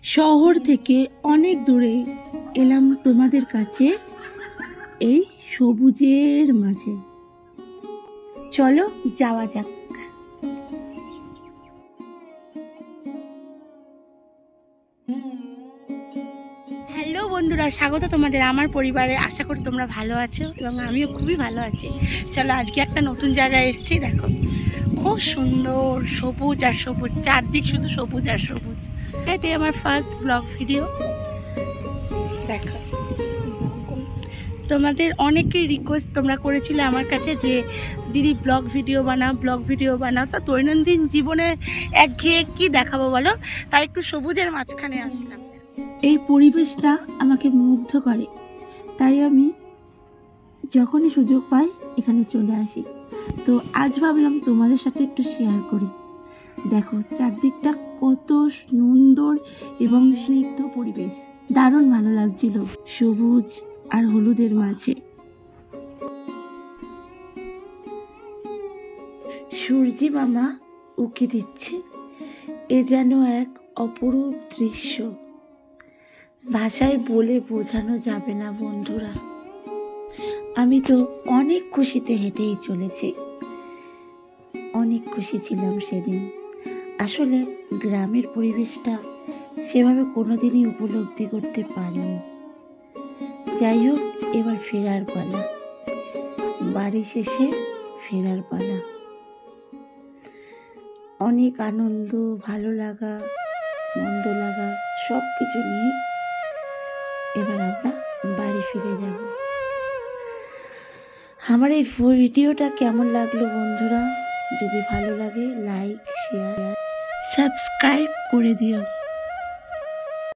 শহর থেকে অনেক দূরে এলাম তোমাদের কাছে, এই সবুজের মাঝে। চলো যাওয়া যাক। হ্যালো বন্ধুরা, স্বাগত তোমাদের আমার পরিবারে। আশা করি তোমরা ভালো আছো এবং আমিও খুবই ভালো আছি। চলো আজকে একটা নতুন জায়গায় এসেছি। দেখো খুব সুন্দর সবুজ আর সবুজ, চারদিক শুধু সবুজ আর সবুজ। এটাই আমার ফার্স্ট ব্লগ ভিডিও। দেখো তোমাদের অনেকেই রিকোয়েস্ট তোমরা করেছিলে আমার কাছে যে দিদি ব্লগ ভিডিও বানাও। তো দৈনন্দিন জীবনে একঘেয়ে কি দেখাবো বলো, তাই একটু সবুজের মাঝখানে আসলাম। এই পরিবেশটা আমাকে মুগ্ধ করে, তাই আমি যখনই সুযোগ পাই এখানে চলে আসি। তো আজ ভাবলাম তোমাদের সাথে একটু শেয়ার করি। দেখো চারদিকটা কত সুন্দর এবং স্নিগ্ধ পরিবেশ, দারুণ ভালো লাগছিল সবুজ আর হলুদের মাঝে। সূর্যি মামা উকি দিচ্ছে, এ যেন এক অপরূপ দৃশ্য, ভাষায় বলে বোঝানো যাবে না বন্ধুরা। আমি তো অনেক খুশিতে হেঁটেই চলেছি, অনেক খুশি ছিলাম সেদিন। আসলে গ্রামের পরিবেশটা সেভাবে কোনোদিনই উপলব্ধি করতে পারিনি। যাই হোক, এবার ফেরার পালা, বাড়ি শেষে ফেরার পালা। অনেক আনন্দ, ভালো লাগা, মন্দ লাগা সব কিছু নিয়ে এবার আমরা বাড়ি ফিরে যাব। আমার এই ভিডিওটা কেমন লাগলো বন্ধুরা? যদি ভালো লাগে লাইক, শেয়ার, সাবস্ক্রাইব করে দিও।